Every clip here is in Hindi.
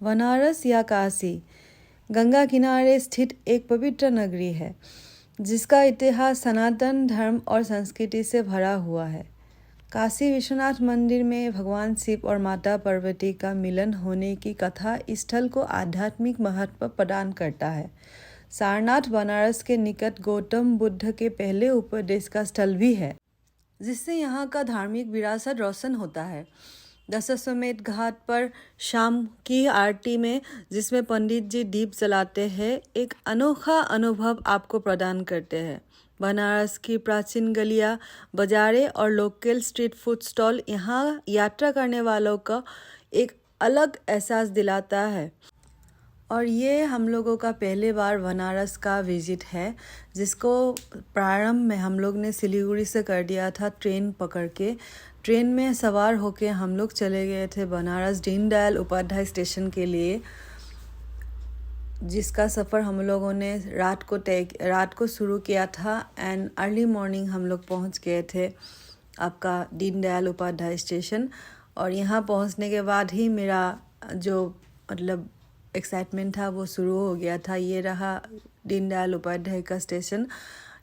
बनारस या काशी गंगा किनारे स्थित एक पवित्र नगरी है जिसका इतिहास सनातन धर्म और संस्कृति से भरा हुआ है। काशी विश्वनाथ मंदिर में भगवान शिव और माता पार्वती का मिलन होने की कथा इस स्थल को आध्यात्मिक महत्व प्रदान करता है। सारनाथ बनारस के निकट गौतम बुद्ध के पहले उपदेश का स्थल भी है, जिससे यहाँ का धार्मिक विरासत रोशन होता है। दशाश्वमेध घाट पर शाम की आरती में जिसमें पंडित जी दीप जलाते हैं, एक अनोखा अनुभव आपको प्रदान करते हैं। बनारस की प्राचीन गलियाँ, बाजारें और लोकल स्ट्रीट फूड स्टॉल यहाँ यात्रा करने वालों को एक अलग एहसास दिलाता है। और ये हम लोगों का पहले बार बनारस का विजिट है, जिसको प्रारंभ में हम लोग ने सिलीगुड़ी से कर दिया था ट्रेन पकड़ के। ट्रेन में सवार होके हम लोग चले गए थे बनारस दीनदयाल उपाध्याय स्टेशन के लिए, जिसका सफ़र हम लोगों ने रात को शुरू किया था एंड अर्ली मॉर्निंग हम लोग पहुंच गए थे आपका दीनदयाल उपाध्याय स्टेशन। और यहाँ पहुंचने के बाद ही मेरा जो एक्साइटमेंट था वो शुरू हो गया था। ये रहा दीनदयाल उपाध्याय का स्टेशन।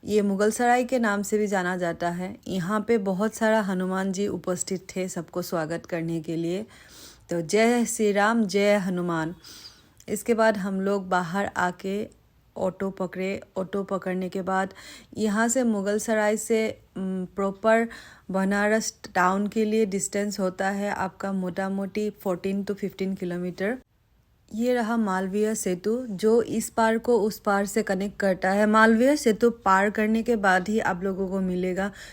ये मुगल सराय के नाम से भी जाना जाता है। यहाँ पे बहुत सारा हनुमान जी उपस्थित थे सबको स्वागत करने के लिए। तो जय श्री राम, जय हनुमान। इसके बाद हम लोग बाहर आके ऑटो पकड़े। ऑटो पकड़ने के बाद यहाँ से मुगल सराय से प्रॉपर बनारस टाउन के लिए डिस्टेंस होता है आपका मोटा मोटी 14 to 15 किलोमीटर। ये रहा मालवीय सेतु, जो इस पार को उस पार से कनेक्ट करता है। मालवीय सेतु पार करने के बाद ही आप लोगों को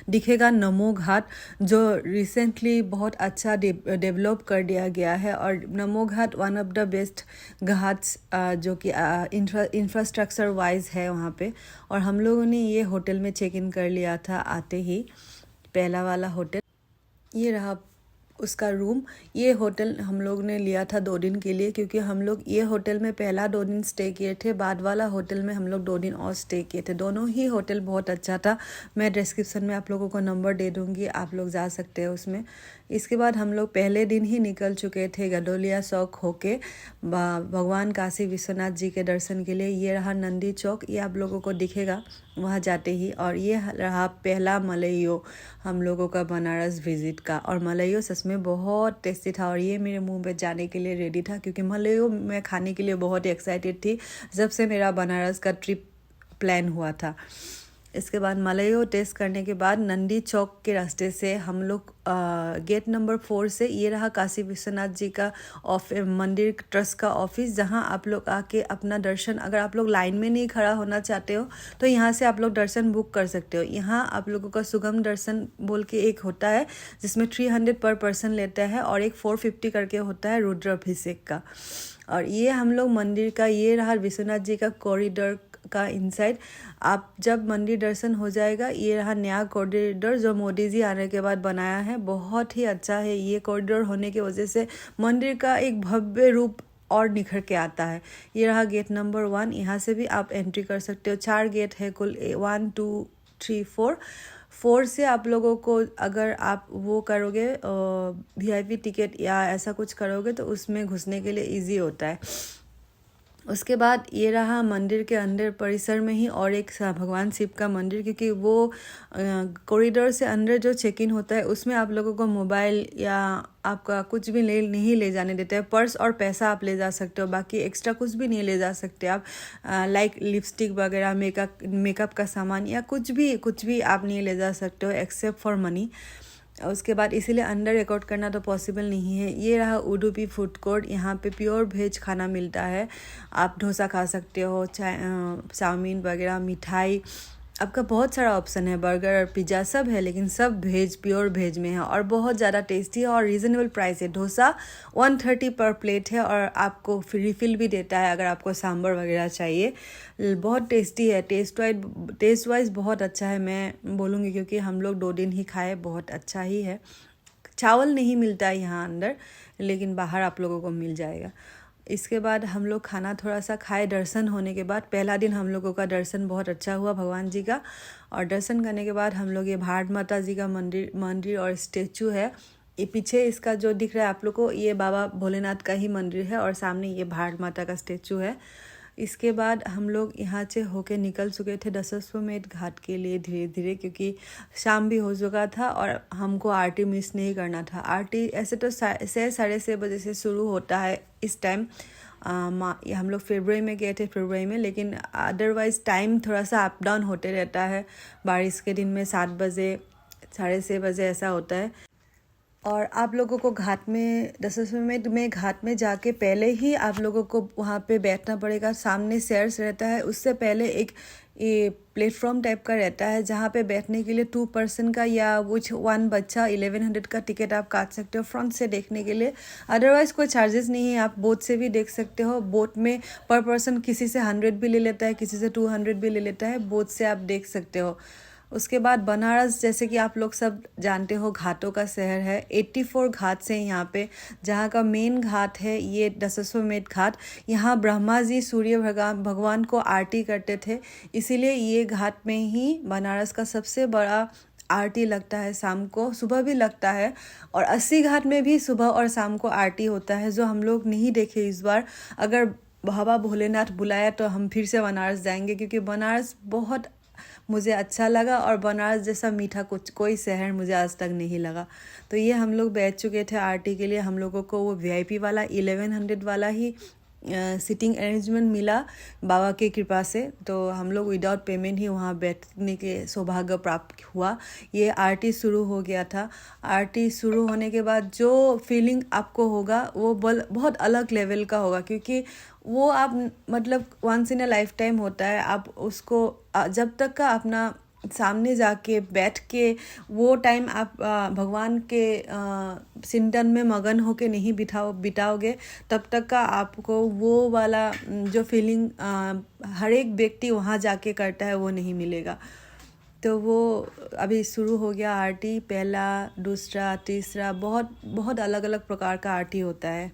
दिखेगा नमो घाट, जो रिसेंटली बहुत अच्छा डेवलप कर दिया गया है। और Namo Ghat one of the best ghats जो कि इंफ्रास्ट्रक्चर वाइज है वहाँ पे। और हम लोगों ने ये होटल में चेक इन कर लिया था आते ही, पहला वाला होटल। ये रहा उसका रूम। ये होटल हम लोग ने लिया था 2 दिन के लिए, क्योंकि हम लोग ये होटल में पहला 2 दिन स्टे किए थे, बाद वाला होटल में हम लोग 2 दिन और स्टे किए थे। दोनों ही होटल बहुत अच्छा था। मैं डिस्क्रिप्शन में आप लोगों को नंबर दे दूँगी, आप लोग जा सकते हैं उसमें। इसके बाद हम लोग पहले दिन ही निकल चुके थे गडोलिया चौक होके भगवान काशी विश्वनाथ जी के दर्शन के लिए। ये रहा नंदी चौक, ये आप लोगों को दिखेगा वहाँ जाते ही। और ये रहा पहला मलइयो हम लोगों का बनारस विजिट का। और मलइयो सच में बहुत टेस्टी था और ये मेरे मुंह पे जाने के लिए रेडी था, क्योंकि मलइयो मैं खाने के लिए बहुत ही एक्साइटेड थी जब से मेरा बनारस का ट्रिप प्लान हुआ था। इसके बाद मलइयो टेस्ट करने के बाद नंदी चौक के रास्ते से हम लोग गेट नंबर 4 से, ये रहा काशी विश्वनाथ जी का मंदिर ट्रस्ट का ऑफिस, जहां आप लोग आके अपना दर्शन, अगर आप लोग लाइन में नहीं खड़ा होना चाहते हो तो यहां से आप लोग दर्शन बुक कर सकते हो। यहाँ आप लोगों का सुगम दर्शन बोल के एक होता है, जिसमें 300 पर पर्सन लेता है, और एक 450 करके होता है रुद्राभिषेक का। और ये हम लोग मंदिर का, ये रहा विश्वनाथ जी का कॉरिडोर का इनसाइड। आप जब मंदिर दर्शन हो जाएगा, ये रहा नया कॉरिडोर जो मोदी जी आने के बाद बनाया है, बहुत ही अच्छा है। ये कॉरिडोर होने की वजह से मंदिर का एक भव्य रूप और निखर के आता है। ये रहा गेट नंबर 1, यहाँ से भी आप एंट्री कर सकते हो। 4 गेट है कुल, 1 2 3 4 से आप लोगों को, अगर आप वो करोगे VIP टिकट या ऐसा कुछ करोगे तो उसमें घुसने के लिए ईजी होता है। उसके बाद ये रहा मंदिर के अंदर परिसर में ही और एक भगवान शिव का मंदिर, क्योंकि वो कॉरिडोर से अंदर जो चेक इन होता है उसमें आप लोगों को मोबाइल या आपका कुछ भी नहीं ले जाने देते हैं। पर्स और पैसा आप ले जा सकते हो, बाकी एक्स्ट्रा कुछ भी नहीं ले जा सकते आप। लाइक लिपस्टिक वगैरह, मेकअप का सामान या कुछ भी आप नहीं ले जा सकते हो एक्सेप्ट फॉर मनी। उसके बाद इसीलिए अंडर रिकॉर्ड करना तो पॉसिबल नहीं है। ये रहा उडुपी फूड कोर्ट, यहाँ पे प्योर वेज खाना मिलता है। आप डोसा खा सकते हो, चाउमीन वगैरह, मिठाई, आपका बहुत सारा ऑप्शन है, बर्गर और पिज़्ज़ा सब है, लेकिन सब वेज, प्योर वेज में है और बहुत ज़्यादा टेस्टी है और रीज़नेबल प्राइस है। डोसा 130 पर प्लेट है और आपको रिफ़िल भी देता है अगर आपको सांभर वगैरह चाहिए। बहुत टेस्टी है, टेस्ट वाइज बहुत अच्छा है मैं बोलूँगी, क्योंकि हम लोग 2 दिन ही खाए, बहुत अच्छा ही है। चावल नहीं मिलता है यहाँ अंदर, लेकिन बाहर आप लोगों को मिल जाएगा। इसके बाद हम लोग खाना थोड़ा सा खाए दर्शन होने के बाद। पहला दिन हम लोगों का दर्शन बहुत अच्छा हुआ भगवान जी का। और दर्शन करने के बाद हम लोग ये भारत माता जी का मंदिर और स्टेचू है, ये पीछे इसका जो दिख रहा है आप लोग को, ये बाबा भोलेनाथ का ही मंदिर है और सामने ये भारत माता का स्टेचू है। इसके बाद हम लोग यहाँ से होके निकल चुके थे दशाश्वमेध घाट के लिए धीरे धीरे, क्योंकि शाम भी हो चुका था और हमको आरती मिस नहीं करना था। आरती ऐसे तो 6:30 से शुरू होता है इस टाइम। हम लोग फरवरी में गए थे, फरवरी में, लेकिन अदरवाइज़ टाइम थोड़ा सा अप डाउन होते रहता है। बारिश के दिन में 7 बजे 6:30 ऐसा होता है। और आप लोगों को घाट में दशाश्वमेध में घाट में जाके पहले ही आप लोगों को वहाँ पे बैठना पड़ेगा। सामने स्टेयर्स रहता है, उससे पहले एक ये प्लेटफॉर्म टाइप का रहता है जहाँ पे बैठने के लिए 2 पर्सन का या कुछ 1 बच्चा 1100 का टिकट आप काट सकते हो फ्रंट से देखने के लिए। अदरवाइज़ कोई चार्जेस नहीं है, आप बोट से भी देख सकते हो। बोट में पर पर्सन किसी से 100 भी ले लेता है, किसी से 200 भी ले लेता है। बोट से आप देख सकते हो। उसके बाद बनारस, जैसे कि आप लोग सब जानते हो, घाटों का शहर है। 84 घाट से यहाँ पे, जहाँ का मेन घाट है ये दशाश्वमेध घाट। यहाँ ब्रह्मा जी सूर्य भगवान को आरती करते थे, इसीलिए ये घाट में ही बनारस का सबसे बड़ा आरती लगता है। शाम को, सुबह भी लगता है, और 80 घाट में भी सुबह और शाम को आरती होता है, जो हम लोग नहीं देखे इस बार। अगर बाबा भोलेनाथ बुलाया तो हम फिर से बनारस जाएंगे, क्योंकि बनारस बहुत मुझे अच्छा लगा और बनारस जैसा मीठा कुछ कोई शहर मुझे आज तक नहीं लगा। तो ये हम लोग बैठ चुके थे आरती के लिए। हम लोगों को वो VIP वाला 1100 वाला ही सिटिंग अरेंजमेंट मिला बाबा की कृपा से। तो हम लोग विदाउट पेमेंट ही वहाँ बैठने के सौभाग्य प्राप्त हुआ। ये आरती शुरू हो गया था। आरती शुरू होने के बाद जो फीलिंग आपको होगा वो बहुत अलग लेवल का होगा, क्योंकि वो आप मतलब once in a lifetime होता है। आप उसको जब तक का अपना सामने जाके बैठ के वो टाइम आप भगवान के चिंतन में मगन होके नहीं बिताओगे, तब तक का आपको वो वाला जो फीलिंग हर एक व्यक्ति वहाँ जाके करता है वो नहीं मिलेगा। तो वो अभी शुरू हो गया आरती। पहला, दूसरा, तीसरा, बहुत बहुत अलग अलग प्रकार का आरती होता है।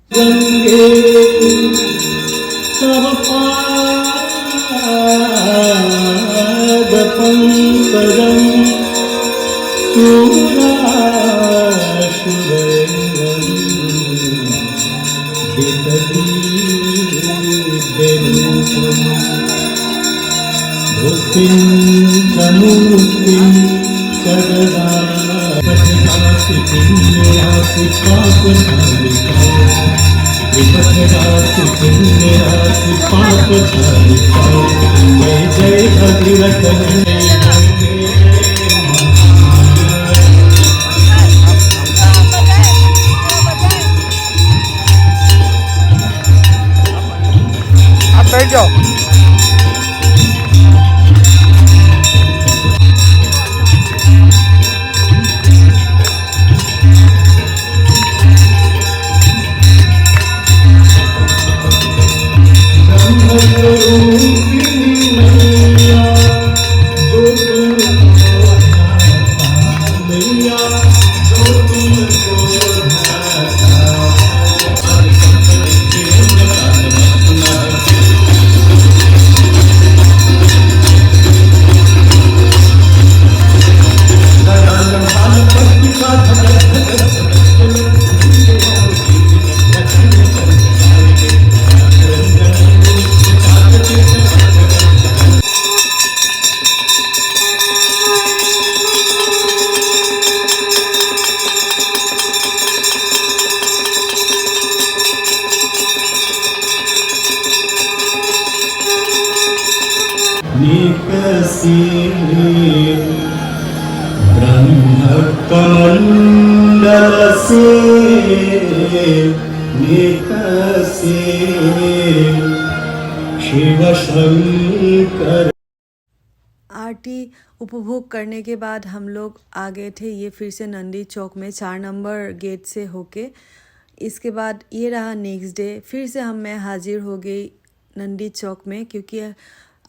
जय भगीरथ आप बैठ जाओ। शिव शंकर। आरती उपभोग करने के बाद हम लोग आ गए थे ये फिर से नंदी चौक में 4 नंबर गेट से होके। इसके बाद ये रहा नेक्स्ट डे, फिर से मैं हाजिर हो गई नंदी चौक में, क्योंकि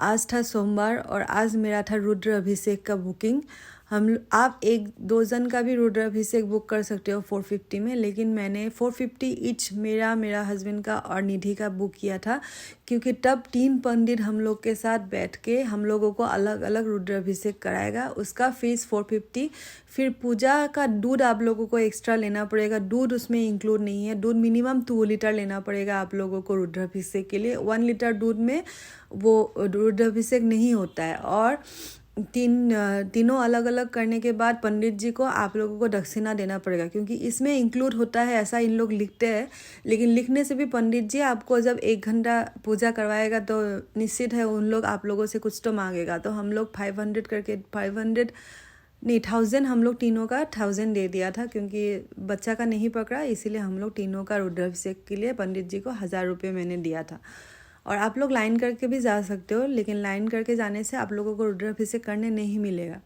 आज था सोमवार और आज मेरा था रुद्र अभिषेक का बुकिंग। आप 1-2 जन का भी रुद्राभिषेक बुक कर सकते हो 450 में, लेकिन मैंने 450 ईच मेरा हस्बैंड का और निधि का बुक किया था, क्योंकि तब 3 पंडित हम लोग के साथ बैठ के हम लोगों को अलग अलग रुद्राभिषेक कराएगा। उसका फीस 450। फिर पूजा का दूध आप लोगों को एक्स्ट्रा लेना पड़ेगा, दूध उसमें इंक्लूड नहीं है। दूध मिनिमम 2 लीटर लेना पड़ेगा आप लोगों को रुद्राभिषेक के लिए। 1 लीटर दूध में वो रुद्राभिषेक नहीं होता है। और तीनों अलग अलग करने के बाद पंडित जी को आप लोगों को दक्षिणा देना पड़ेगा, क्योंकि इसमें इंक्लूड होता है, ऐसा इन लोग लिखते हैं। लेकिन लिखने से भी पंडित जी आपको जब 1 घंटा पूजा करवाएगा तो निश्चित है उन लोग आप लोगों से कुछ तो मांगेगा। तो हम लोग 500 करके 500 नहीं 1000 हम लोग तीनों का 1000 दे दिया था, क्योंकि बच्चा का नहीं पकड़ा, इसीलिए हम लोग तीनों का रुद्राभिषेक के लिए पंडित जी को 1000 रुपये मैंने दिया था। और आप लोग लाइन करके भी जा सकते हो, लेकिन लाइन करके जाने से आप लोगों को रुद्राभिषेक करने नहीं मिलेगा।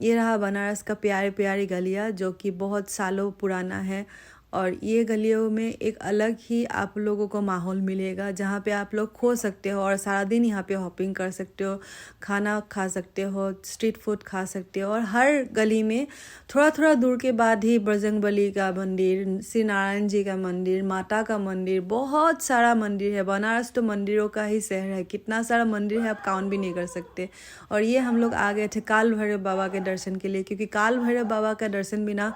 ये रहा बनारस का प्यारी प्यारी गलियाँ, जो कि बहुत सालों पुराना है। और ये गलियों में एक अलग ही आप लोगों को माहौल मिलेगा, जहाँ पे आप लोग खो सकते हो और सारा दिन यहाँ पे हॉपिंग कर सकते हो, खाना खा सकते हो, स्ट्रीट फूड खा सकते हो। और हर गली में थोड़ा थोड़ा दूर के बाद ही बजरंगबली का मंदिर, श्री नारायण जी का मंदिर, माता का मंदिर, बहुत सारा मंदिर है। बनारस तो मंदिरों का ही शहर है, कितना सारा मंदिर है आप काउंट भी नहीं कर सकते। और ये हम लोग आ गए थे काल भैरव बाबा के दर्शन के लिए, क्योंकि काल भैरव बाबा का दर्शन बिना,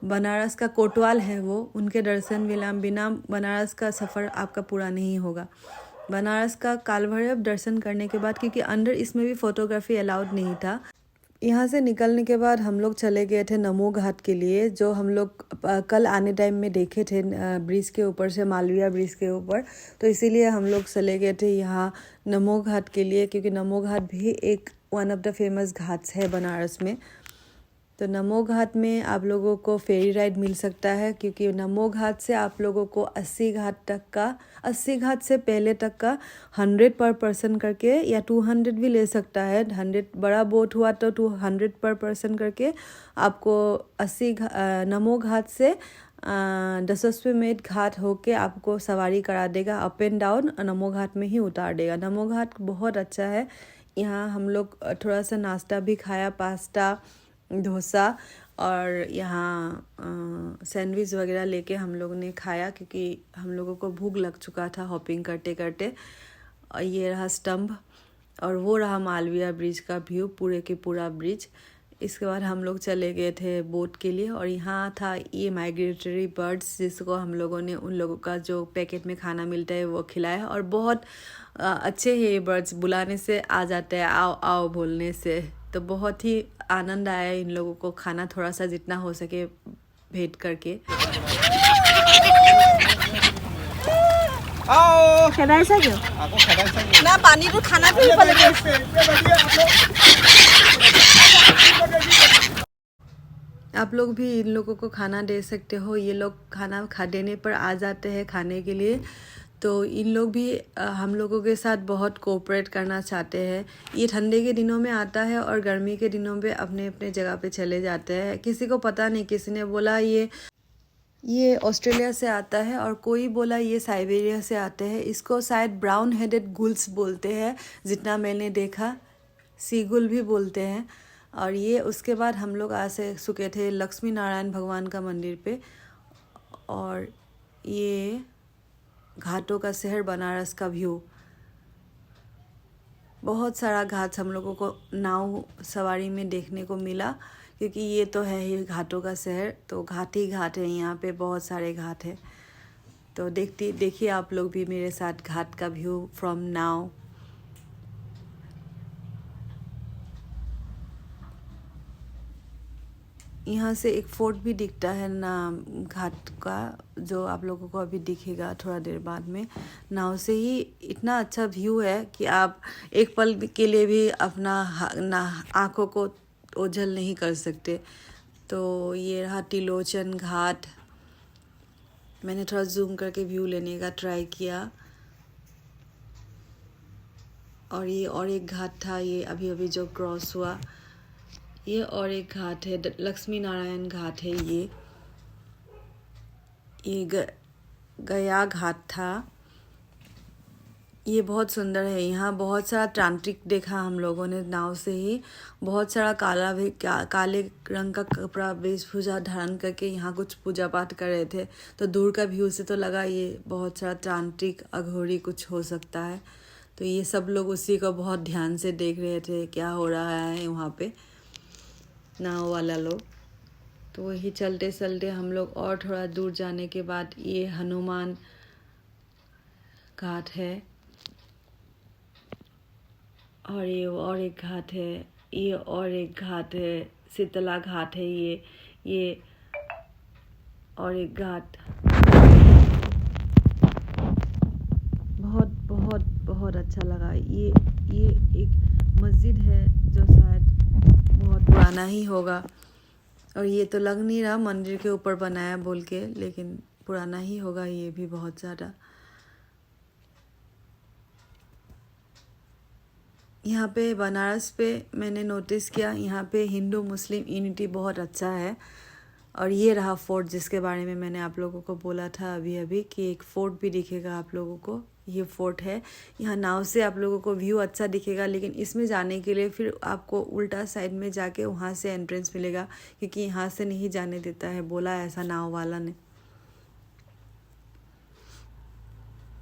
बनारस का कोतवाल है वो, उनके दर्शन बिना बनारस का सफ़र आपका पूरा नहीं होगा। बनारस का काल भैरव दर्शन करने के बाद, क्योंकि अंदर इसमें भी फ़ोटोग्राफी अलाउड नहीं था, यहाँ से निकलने के बाद हम लोग चले गए थे नमो घाट के लिए, जो हम लोग कल आने टाइम में देखे थे ब्रिज के ऊपर से, मालवीय ब्रिज के ऊपर। तो इसीलिए हम लोग चले गए थे यहाँ नमो घाट के लिए, क्योंकि नमो घाट भी एक one of the famous Ghats है बनारस में। तो नमो घाट में आप लोगों को फेरी राइड मिल सकता है, क्योंकि नमो घाट से आप लोगों को 80 घाट से पहले तक का 100 पर पर्सन करके, या 200 भी ले सकता है। 100 बड़ा बोट हुआ तो 200 पर पर्सन करके आपको 80 नमो घाट से दशाश्वमेध घाट होके आपको सवारी करा देगा, up and down Namo Ghat में ही उतार देगा। नमो घाट बहुत अच्छा है। यहाँ हम लोग थोड़ा सा नाश्ता भी खाया, पास्ता, डोसा, और यहाँ सैंडविच वगैरह लेके हम लोग ने खाया, क्योंकि हम लोगों को भूख लग चुका था हॉपिंग करते करते। और ये रहा स्तंभ, और वो रहा मालवीय ब्रिज का व्यू, पूरे के पूरा ब्रिज। इसके बाद हम लोग चले गए थे बोट के लिए, और यहाँ था ये माइग्रेटरी बर्ड्स, जिसको हम लोगों ने उन लोगों का जो पैकेट में खाना मिलता है वो खिलाया। और बहुत अच्छे हैं ये बर्ड्स, बुलाने से आ जाते हैं, आओ आओ बोलने से। तो बहुत ही आनंद आया इन लोगों को खाना थोड़ा सा जितना हो सके भेंट करके। ना पानी तो खाना भी आप लोग भी इन लोगों को खाना दे सकते हो, ये लोग खाना खा देने पर आ जाते हैं खाने के लिए। तो इन लोग भी हम लोगों के साथ बहुत कोऑपरेट करना चाहते हैं। ये ठंडे के दिनों में आता है और गर्मी के दिनों में अपने अपने जगह पे चले जाते हैं। किसी को पता नहीं, किसी ने बोला ये ऑस्ट्रेलिया से आता है, और कोई बोला ये साइबेरिया से आते हैं। इसको शायद ब्राउन हेडेड गुल्स बोलते हैं, जितना मैंने देखा, सीगुल भी बोलते हैं। और ये उसके बाद हम लोग आ से चुके थे लक्ष्मी नारायण भगवान का मंदिर पे, और ये घाटों का शहर बनारस का व्यू। बहुत सारा घाट हम लोगों को नाव सवारी में देखने को मिला, क्योंकि ये तो है ही घाटों का शहर, तो घाट ही घाट है, यहाँ पे बहुत सारे घाट हैं। तो देखिए आप लोग भी मेरे साथ घाट का व्यू फ्रॉम नाव। यहाँ से एक फोर्ट भी दिखता है ना घाट का, जो आप लोगों को अभी दिखेगा थोड़ा देर बाद में। नाव से ही इतना अच्छा व्यू है कि आप एक पल के लिए भी अपना आँखों को ओझल नहीं कर सकते। तो ये रहा तिलोचन घाट। मैंने थोड़ा जूम करके व्यू लेने का ट्राई किया। और ये और एक घाट था, ये अभी अभी जो क्रॉस हुआ, ये और एक घाट है, लक्ष्मी नारायण घाट है। ये गया घाट था। ये बहुत सुंदर है। यहाँ बहुत सारा तांत्रिक देखा हम लोगों ने नाव से ही। बहुत सारा काले रंग का कपड़ा वेशभूषा धारण करके यहाँ कुछ पूजा पाठ कर रहे थे। तो दूर का व्यू से तो लगा ये बहुत सारा तांत्रिक अघोरी कुछ हो सकता है। तो ये सब लोग उसी को बहुत ध्यान से देख रहे थे क्या हो रहा है वहाँ पे, नाव वाला लोग। तो वही चलते चलते हम लोग और थोड़ा दूर जाने के बाद ये हनुमान घाट है, और ये और एक घाट है, ये और एक घाट है, शीतला घाट है, ये और एक घाट। बहुत बहुत बहुत अच्छा लगा। ये एक मस्जिद है जो शायद बहुत पुराना ही होगा, और ये तो लग नहीं रहा मंदिर के ऊपर बनाया बोल के, लेकिन पुराना ही होगा ये भी बहुत ज़्यादा। यहाँ पे बनारस पे मैंने नोटिस किया, यहाँ पे हिंदू मुस्लिम यूनिटी बहुत अच्छा है। और ये रहा फोर्ट जिसके बारे में मैंने आप लोगों को बोला था अभी अभी कि एक फ़ोर्ट भी दिखेगा आप लोगों को। ये फ़ोर्ट है। यहाँ नाव से आप लोगों को व्यू अच्छा दिखेगा, लेकिन इसमें जाने के लिए फिर आपको उल्टा साइड में जाके वहाँ से एंट्रेंस मिलेगा, क्योंकि यहाँ से नहीं जाने देता है, बोला ऐसा नाव वाला ने।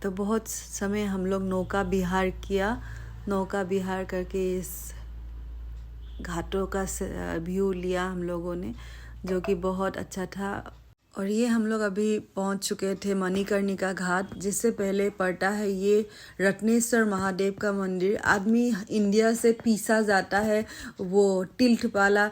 तो बहुत समय हम लोग नौका विहार किया। नौका विहार करके इस घाटों का व्यू लिया हम लोगों ने, जो कि बहुत अच्छा था। और ये हम लोग अभी पहुंच चुके थे मणिकर्णिका घाट, जिससे पहले पड़ता है ये रत्नेश्वर महादेव का मंदिर। आदमी इंडिया से पीसा जाता है वो टिल्ट वाला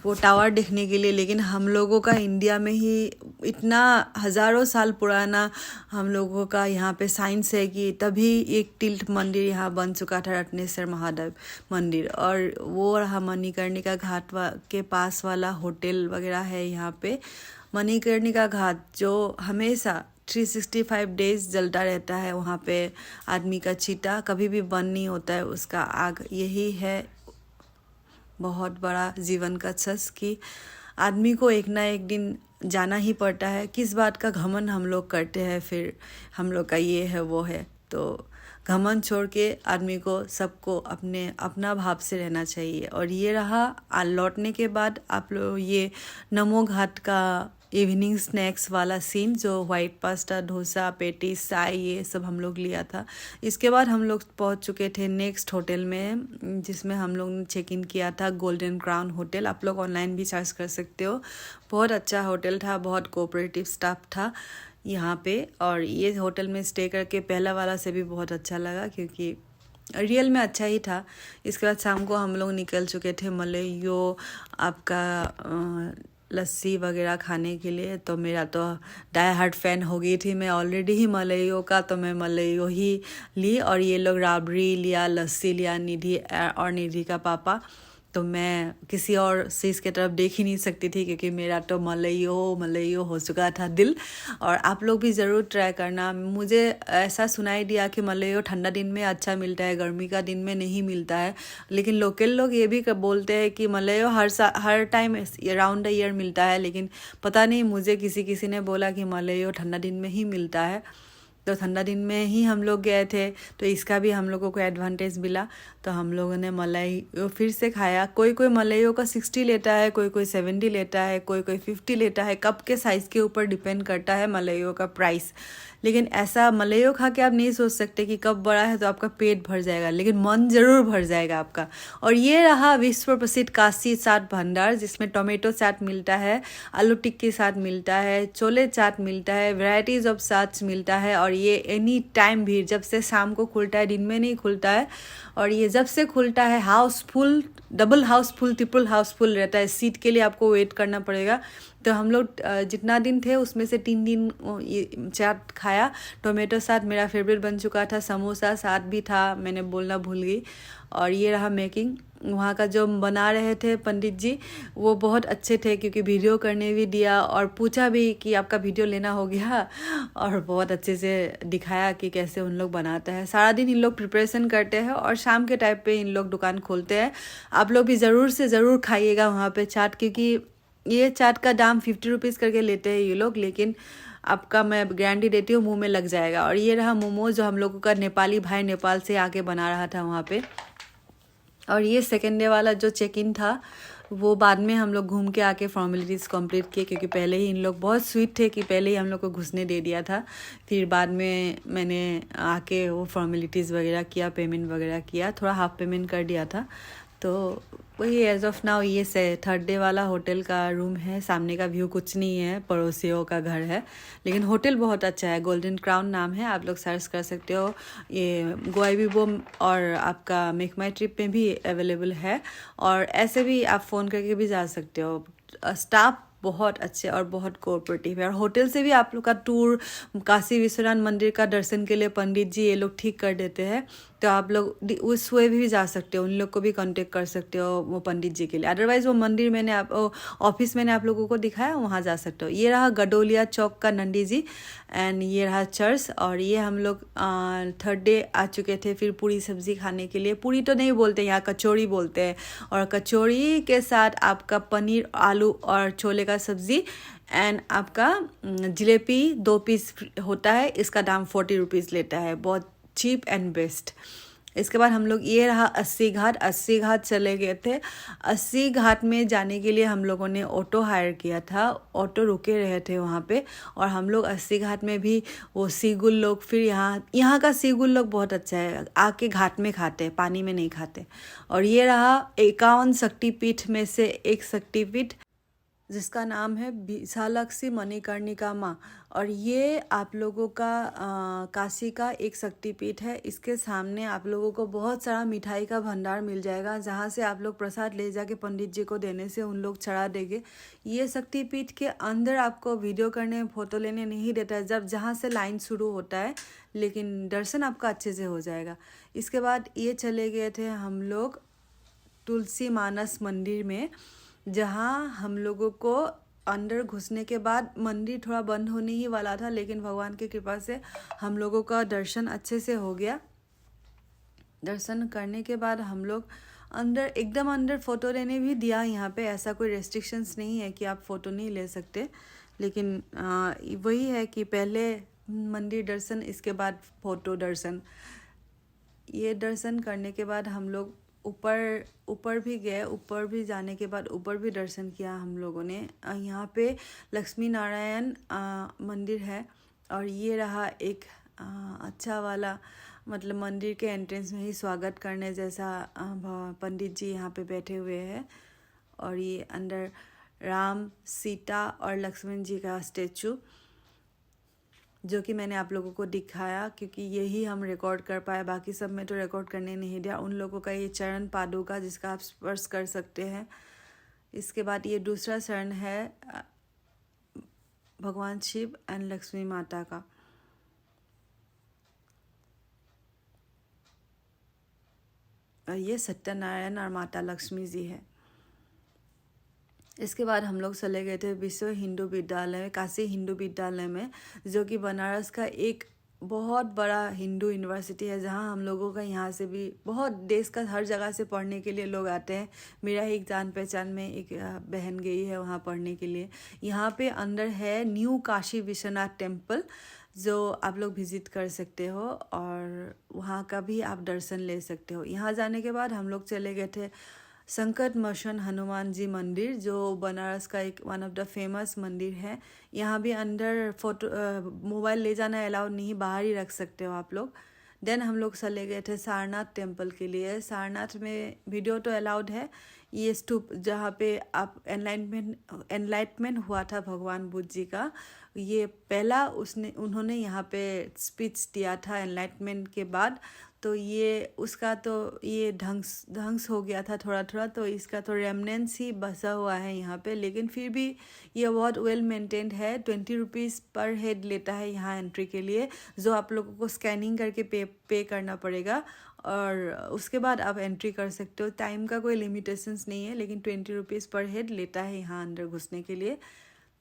वो टावर देखने के लिए, लेकिन हम लोगों का इंडिया में ही इतना हज़ारों साल पुराना हम लोगों का यहाँ पे साइंस है कि तभी एक टिल्ट मंदिर यहाँ बन चुका था, रत्नेश्वर महादेव मंदिर। और वो रहा मणिकर्णिका घाट के पास वाला होटल वगैरह है यहाँ पे। मणिकर्णिका घाट जो हमेशा 365 डेज जलता रहता है, वहाँ पे आदमी का चिता कभी भी बंद नहीं होता है उसका आग। यही है बहुत बड़ा जीवन का सच कि आदमी को एक ना एक दिन जाना ही पड़ता है। किस बात का घमंड हम लोग करते हैं, फिर हम लोग का ये है वो है। तो घमंड छोड़ के आदमी को सबको अपना भाव से रहना चाहिए। और ये रहा लौटने के बाद आप लोग ये नमो घाट का इवनिंग स्नैक्स वाला सीन, जो वाइट पास्ता, डोसा, पेटीज, चाय ये सब हम लोग लिया था। इसके बाद हम लोग पहुंच चुके थे नेक्स्ट होटल में, जिसमें हम लोग ने चेक इन किया था गोल्डन क्राउन होटल। आप लोग ऑनलाइन भी सर्च कर सकते हो। बहुत अच्छा होटल था, बहुत कोऑपरेटिव स्टाफ था यहाँ पे। और ये होटल में स्टे करके पहला वाला से भी बहुत अच्छा लगा, क्योंकि रियल में अच्छा ही था। इसके बाद शाम को हम लोग निकल चुके थे मलइयो आपका लस्सी वगैरह खाने के लिए। तो मेरा तो डाई हार्ट फैन हो गई थी मैं ऑलरेडी ही मलइयो का, तो मैं मलइयो ही ली। और ये लोग राबड़ी लिया, लस्सी लिया, निधि और निधि का पापा। तो मैं किसी और चीज़ की तरफ देख ही नहीं सकती थी, क्योंकि मेरा तो मलइयो हो चुका था दिल। और आप लोग भी ज़रूर ट्राई करना। मुझे ऐसा सुनाई दिया कि मलइयो ठंडा दिन में अच्छा मिलता है, गर्मी का दिन में नहीं मिलता है। लेकिन लोकल लोग ये भी बोलते हैं कि मलइयो हर टाइम अराउंड द ईयर मिलता है, लेकिन पता नहीं, मुझे किसी ने बोला कि मलइयो ठंडा दिन में ही मिलता है। तो ठंडा दिन में ही हम लोग गए थे, तो इसका भी हम लोगों को एडवांटेज मिला। तो हम लोगों ने मलइयो फिर से खाया। कोई मलइयो का 60 लेता है, कोई 70 लेता है, कोई 50 लेता है। कप के साइज़ के ऊपर डिपेंड करता है मलइयो का प्राइस। लेकिन ऐसा मलइयो खा के आप नहीं सोच सकते कि कप बड़ा है तो आपका पेट भर जाएगा, लेकिन मन ज़रूर भर जाएगा आपका। और ये रहा विश्व प्रसिद्ध काशी चाट भंडार, जिसमें टोमेटो चाट मिलता है, आलू टिक्की चाट मिलता है, छोले चाट मिलता है, वैराइटीज़ ऑफ चाट्स मिलता है। और ये एनी टाइम भीड़, जब से शाम को खुलता है, दिन में नहीं खुलता है। और ये जब से खुलता है हाउसफुल, डबल हाउसफुल, ट्रिपल हाउसफुल रहता है। सीट के लिए आपको वेट करना पड़ेगा। तो हम लोग जितना दिन थे उसमें से 3 दिन ये चाट खाया। टोमेटो चाट मेरा फेवरेट बन चुका था, समोसा चाट भी था, मैंने बोलना भूल गई। और ये रहा मेकिंग। वहाँ का जो बना रहे थे पंडित जी, वो बहुत अच्छे थे, क्योंकि वीडियो करने भी दिया और पूछा भी कि आपका वीडियो लेना हो गया। और बहुत अच्छे से दिखाया कि कैसे उन लोग बनाते हैं। सारा दिन इन लोग प्रिपरेशन करते हैं और शाम के टाइप पे इन लोग दुकान खोलते हैं। आप लोग भी ज़रूर से ज़रूर खाइएगा वहाँ पे चाट, क्योंकि ये चाट का दाम 50 रुपीज़ करके लेते हैं ये लोग, लेकिन आपका मैं गारंटी देती हूँ मुंह में लग जाएगा। और ये रहा मोमोज जो हम लोगों का नेपाली भाई नेपाल से आके बना रहा था वहाँ पे। और ये सेकेंड डे वाला जो चेक इन था वो बाद में हम लोग घूम के आके फॉर्मेलिटीज़ कंप्लीट किए, क्योंकि पहले ही इन लोग बहुत स्वीट थे कि पहले ही हम लोग को घुसने दे दिया था। फिर बाद में मैंने आके वो फॉर्मेलिटीज़ वगैरह किया, पेमेंट वगैरह किया, थोड़ा हाफ पेमेंट कर दिया था। तो वही एज ऑफ नाउ ये से थर्ड डे वाला होटल का रूम है। सामने का व्यू कुछ नहीं है, पड़ोसियों का घर है, लेकिन होटल बहुत अच्छा है। गोल्डन क्राउन नाम है, आप लोग सर्च कर सकते हो। ये गोआईबीबो और आपका मेक माई ट्रिप में भी अवेलेबल है, और ऐसे भी आप फ़ोन करके भी जा सकते हो। स्टाफ बहुत अच्छे और बहुत कोऑपरेटिव है। और होटल से भी आप लोग का टूर काशी विश्वनाथ मंदिर का दर्शन के लिए पंडित जी ये लोग ठीक कर देते हैं, तो आप लोग उस वे भी जा सकते हो, उन लोग को भी कांटेक्ट कर सकते हो वो पंडित जी के लिए। अदरवाइज़ वो मंदिर मैंने ऑफिस मैंने आप लोगों को दिखाया, वहाँ जा सकते हो। ये रहा गडोलिया चौक का नंदी जी, एंड ये रहा चर्च। और ये हम लोग थर्ड डे आ चुके थे फिर पूरी सब्ज़ी खाने के लिए। पूरी तो नहीं बोलते यहाँ, कचौड़ी बोलते हैं। और कचौड़ी के साथ आपका पनीर, आलू और छोले का सब्ज़ी, एंड आपका जलेबी 2 पीस होता है। इसका दाम 40 रुपीज़ लेता है, बहुत चीप एंड बेस्ट। इसके बाद हम लोग, ये रहा 80 घाट। 80 घाट चले गए थे। 80 घाट में जाने के लिए हम लोगों ने ऑटो हायर किया था, ऑटो रुके रहे थे वहाँ पे। और हम लोग 80 घाट में भी वो सीगुल लोग, फिर यहाँ का सीगुल लोग बहुत अच्छा है, आके घाट में खाते हैं, पानी में नहीं खाते। और ये रहा 51 शक्तिपीठ में से एक शक्तिपीठ जिसका नाम है विशालाक्षी मणिकर्णिका माँ। और ये आप लोगों का काशी का एक शक्तिपीठ है। इसके सामने आप लोगों को बहुत सारा मिठाई का भंडार मिल जाएगा, जहाँ से आप लोग प्रसाद ले जाके पंडित जी को देने से उन लोग चढ़ा देंगे। ये शक्तिपीठ के अंदर आपको वीडियो करने, फ़ोटो लेने नहीं देता है, जहाँ से लाइन शुरू होता है, लेकिन दर्शन आपका अच्छे से हो जाएगा। इसके बाद ये चले गए थे हम लोग तुलसी मानस मंदिर में, जहाँ हम लोगों को अंदर घुसने के बाद मंदिर थोड़ा बंद होने ही वाला था, लेकिन भगवान की कृपा से हम लोगों का दर्शन अच्छे से हो गया। दर्शन करने के बाद हम लोग अंदर, एकदम अंदर फ़ोटो लेने भी दिया। यहाँ पे ऐसा कोई रेस्ट्रिक्शंस नहीं है कि आप फ़ोटो नहीं ले सकते, लेकिन वही है कि पहले मंदिर दर्शन, इसके बाद फ़ोटो दर्शन। ये दर्शन करने के बाद हम लोग ऊपर भी गए। ऊपर भी जाने के बाद ऊपर भी दर्शन किया हम लोगों ने। यहाँ पे लक्ष्मी नारायण मंदिर है। और ये रहा एक अच्छा वाला, मतलब मंदिर के एंट्रेंस में ही स्वागत करने जैसा पंडित जी यहाँ पे बैठे हुए हैं। और ये अंदर राम, सीता और लक्ष्मण जी का स्टेचू, जो कि मैंने आप लोगों को दिखाया क्योंकि यही हम रिकॉर्ड कर पाए, बाकी सब में तो रिकॉर्ड करने नहीं दिया। उन लोगों का ये चरण पादुका जिसका आप स्पर्श कर सकते हैं। इसके बाद ये दूसरा चरण है भगवान शिव एंड लक्ष्मी माता का। और ये सत्यनारायण और माता लक्ष्मी जी है। इसके बाद हम लोग चले गए थे विश्व हिंदू विद्यालय में, काशी हिंदू विद्यालय में, जो कि बनारस का एक बहुत बड़ा हिंदू यूनिवर्सिटी है, जहां हम लोगों का यहाँ से भी बहुत देश का हर जगह से पढ़ने के लिए लोग आते हैं। मेरा ही एक जान पहचान में एक बहन गई है वहाँ पढ़ने के लिए। यहाँ पे अंदर है न्यू काशी विश्वनाथ टेम्पल, जो आप लोग विज़िट कर सकते हो और वहाँ का भी आप दर्शन ले सकते हो। यहाँ जाने के बाद हम लोग चले गए थे संकट मोचन हनुमान जी मंदिर, जो बनारस का एक वन ऑफ द फेमस मंदिर है। यहाँ भी अंदर फोटो मोबाइल ले जाना अलाउड नहीं, बाहर ही रख सकते हो आप लोग। देन हम लोग चले गए थे सारनाथ टेम्पल के लिए। सारनाथ में वीडियो तो अलाउड है। ये स्तूप जहाँ पे आप एनलाइटमेंट हुआ था भगवान बुद्ध जी का, ये पहला उन्होंने यहाँ पे स्पीच दिया था एनलाइटमेंट के बाद। तो ये उसका तो ये ध्वंस हो गया था थोड़ा थोड़ा, तो इसका तो रेमनेंस ही बसा हुआ है यहाँ पे, लेकिन फिर भी ये बहुत वेल मेंटेन्ड है। 20 रुपीज़ पर हेड लेता है यहाँ एंट्री के लिए, जो आप लोगों को स्कैनिंग करके पे करना पड़ेगा और उसके बाद आप एंट्री कर सकते हो। टाइम का कोई लिमिटेशंस नहीं है, लेकिन 20 रुपीज़ पर हेड लेता है यहाँ अंदर घुसने के लिए।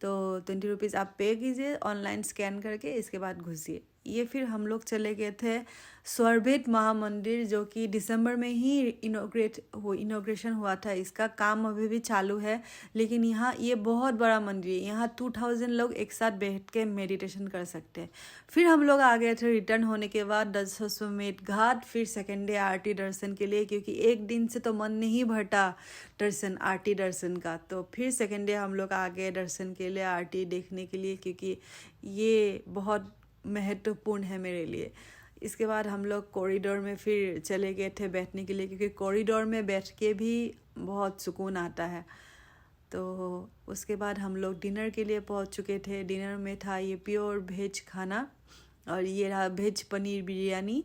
तो 20 रुपीज़ आप पे कीजिए ऑनलाइन स्कैन करके, इसके बाद घुसिए। ये फिर हम लोग चले गए थे स्वरभेद महामंदिर, जो कि दिसंबर में ही इनॉग्रेशन हुआ था। इसका काम अभी भी चालू है, लेकिन यहाँ ये बहुत बड़ा मंदिर है। यहाँ 2000 लोग एक साथ बैठ के मेडिटेशन कर सकते हैं। फिर हम लोग आ गए थे रिटर्न होने के बाद दशाश्वमेध घाट, फिर सेकेंड डे आरती दर्शन के लिए, क्योंकि एक दिन से तो मन नहीं भरता आरती दर्शन का। तो फिर सेकेंड डे हम लोग आ गए दर्शन के लिए, आरती देखने के लिए, क्योंकि ये बहुत महत्वपूर्ण है मेरे लिए। इसके बाद हम लोग कॉरिडोर में फिर चले गए थे बैठने के लिए, क्योंकि कॉरिडोर में बैठ के भी बहुत सुकून आता है। तो उसके बाद हम लोग डिनर के लिए पहुंच चुके थे। डिनर में था ये प्योर वेज खाना, और ये रहा वेज पनीर बिरयानी।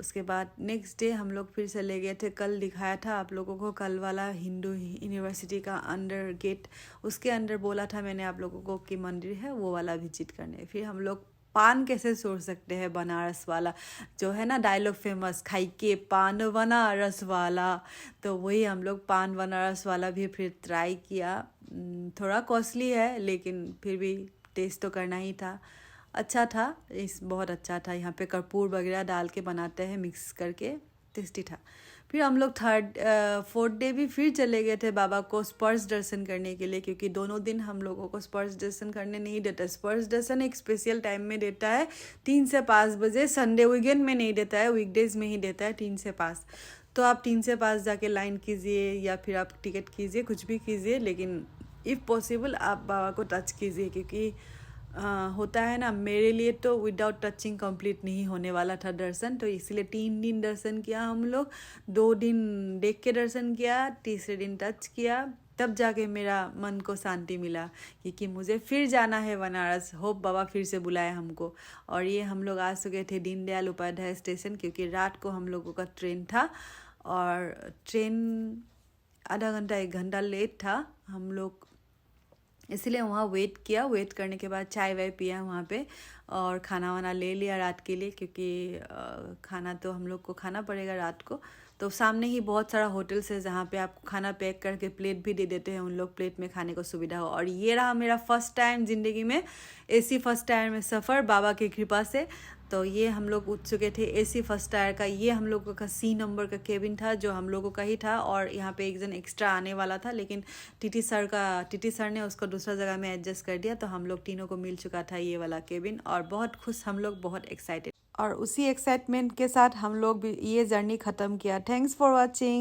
उसके बाद नेक्स्ट डे हम लोग फिर चले गए थे, कल दिखाया था आप लोगों को, कल वाला हिंदू यूनिवर्सिटी का अंडर गेट, उसके अंदर बोला था मैंने आप लोगों को कि मंदिर है, वो वाला विजिट करने। फिर हम लोग पान कैसे छोड़ सकते हैं, बनारस वाला जो है ना डायलॉग फेमस, खाई के पान बनारस वाला, तो वही हम लोग पान बनारस वाला भी फिर ट्राई किया। थोड़ा कॉस्टली है, लेकिन फिर भी टेस्ट तो करना ही था। अच्छा था, बहुत अच्छा था। यहाँ पे कर्पूर वगैरह डाल के बनाते हैं, मिक्स करके, टेस्टी था। फिर हम लोग फोर्थ डे भी फिर चले गए थे बाबा को स्पर्श दर्शन करने के लिए, क्योंकि दोनों दिन हम लोगों को स्पर्श दर्शन करने नहीं देता। स्पर्श दर्शन एक स्पेशल टाइम में देता है, 3 से 5 बजे। संडे वीकेंड में नहीं देता है, वीकडेज में ही देता है 3 से 5। तो आप 3 से 5 जाके लाइन कीजिए, या फिर आप टिकट कीजिए, कुछ भी कीजिए, लेकिन इफ़ पॉसिबल आप बाबा को टच कीजिए, क्योंकि होता है ना, मेरे लिए तो विदाउट टचिंग कंप्लीट नहीं होने वाला था दर्शन। तो इसलिए 3 दिन दर्शन किया हम लोग, 2 दिन देख के दर्शन किया, तीसरे दिन टच किया, तब जाके मेरा मन को शांति मिला, क्योंकि मुझे फिर जाना है बनारस। होप बाबा फिर से बुलाए हमको। और ये हम लोग आ चुके थे दीनदयाल उपाध्याय स्टेशन, क्योंकि रात को हम लोगों का ट्रेन था, और ट्रेन आधा घंटा 1 घंटा लेट था। हम लोग इसलिए वहाँ वेट किया। वेट करने के बाद चाय वाय पिया वहाँ पे, और खाना वाना ले लिया रात के लिए, क्योंकि खाना तो हम लोग को खाना पड़ेगा रात को। तो सामने ही बहुत सारा होटल्स है जहाँ पे आपको खाना पैक करके प्लेट भी दे देते हैं उन लोग, प्लेट में खाने को सुविधा हो। और ये रहा मेरा फर्स्ट टाइम ज़िंदगी में AC फर्स्ट टायर में सफ़र, बाबा की कृपा से। तो ये हम लोग उठ चुके थे AC फर्स्ट टायर का। ये हम लोगों का C नंबर का केबिन था, जो हम लोगों का ही था, और यहाँ पे एक जन एक्स्ट्रा आने वाला था, लेकिन टीटी सर ने उसको दूसरा जगह में एडजस्ट कर दिया। तो हम लोग तीनों को मिल चुका था ये वाला केबिन, और बहुत खुश हम लोग, बहुत एक्साइटेड। और उसी एक्साइटमेंट के साथ हम लोग भी ये जर्नी ख़त्म किया। Thanks for watching.